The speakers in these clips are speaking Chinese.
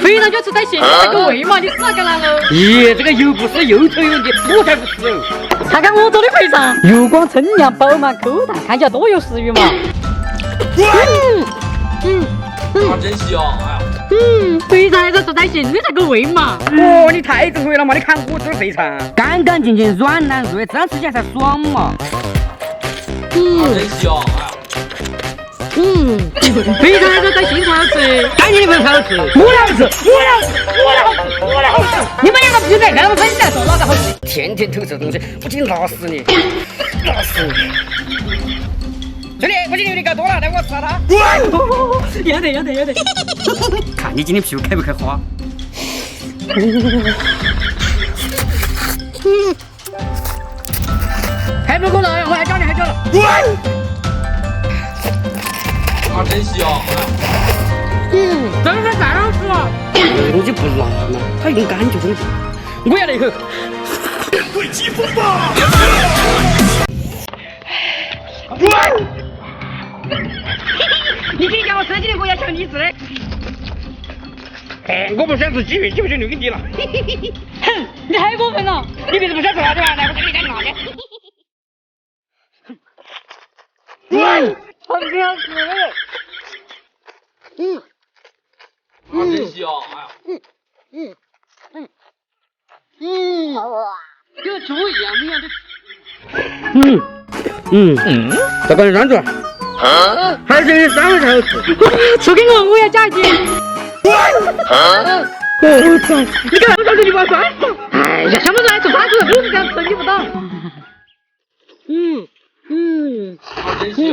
非常就吃在咸，这个味嘛，你死干来了？咦，这个油不是又臭又腻，我才不吃哦！看看我做的肥肠，油光锃亮，饱满口弹，看起来多有食欲嘛。真香！哎呀，肥肠还是吃在咸，你才个味嘛。哦，你太智慧了嘛！你看我做的肥肠，干干净净，软烂入味，这样吃起来才爽嘛。真香！哎呀。肥肠还是在咸才好吃，干净的肥肠好吃，我的好吃，我的好吃，我的好吃，我的好吃。你们两个闭嘴，让我分起来说哪个好吃？天天偷吃东西，不仅拉死你，拉死你！兄弟，不行，你搞多了，来我吃了它。要得。看你今天屁股开不开花？还不够了，我还教你，还教了。真香！真是太好吃了。东西不辣嘛，它用干就东西。我要那个。对疾风吧！你可以叫我设计的，我要抢你吃的。哎，我不想吃鲫鱼，就留给你了。哼，你太过分了。你别这么想吃辣的嘛，来，我给你干辣的。很好吃。真香！哎呀，跟猪一样的。再把你粘住。还是你三个才好吃。出给我要加一点。我操！你干啥子？你把酸死！哎呀，什么时候爱吃饭子？我是这样吃，你不懂。真香！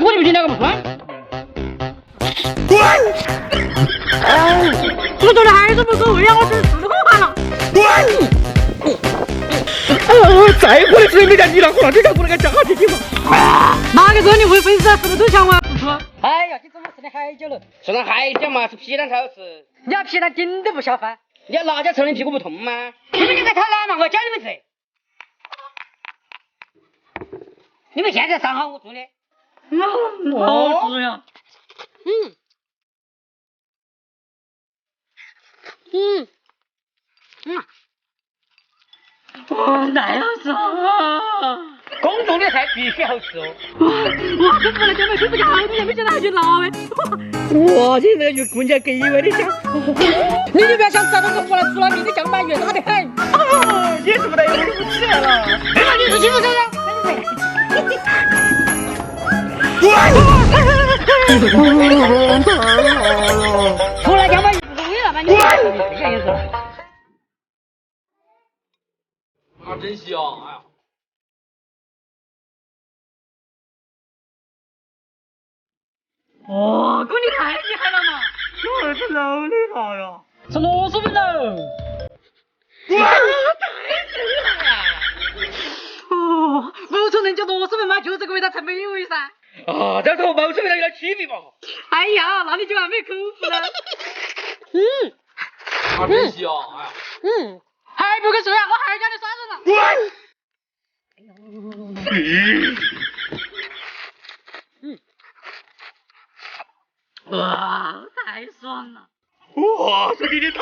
我就不信两个不酸。我做的还是不错，为啥我只吃完了？再过的时候没见你了，我那就叫我那个加进去嘛。哪个说你会分食吃的都想我不吃？哎呀，你怎么吃的海椒了？吃上海椒嘛，吃皮蛋才好吃。你要皮蛋顶都不下饭，你要辣椒吃了你屁股不痛吗？你们在讨懒嘛，我教你们吃。你们现在上好我做的。好吃呀！太好吃了！公众的菜必须好吃哦。哇，这不能讲到吃这个好吃，没想到还去辣哎！哇，你这个鱼棍起来格外的香。你就不要想吃那个湖南出了名的酱板鱼，辣得很。你是不是有点不起来了？哎呀，你是欺负谁呀？湖南酱板鱼不是为了把你这样也是。真香！哎呀，哇，哥你太厉害了嘛！我是老厉害呀！吃螺蛳粉喽！哇，太厉害了！哦，不从人家螺蛳粉嘛，就这个味道才美味噻。啊，这和毛吃味道有点区别嘛。哎呀，那你就完美口福了。真香！哎呀，还不够说呀，我还叫你酸人了。哇，太爽了！哇，这里的汤。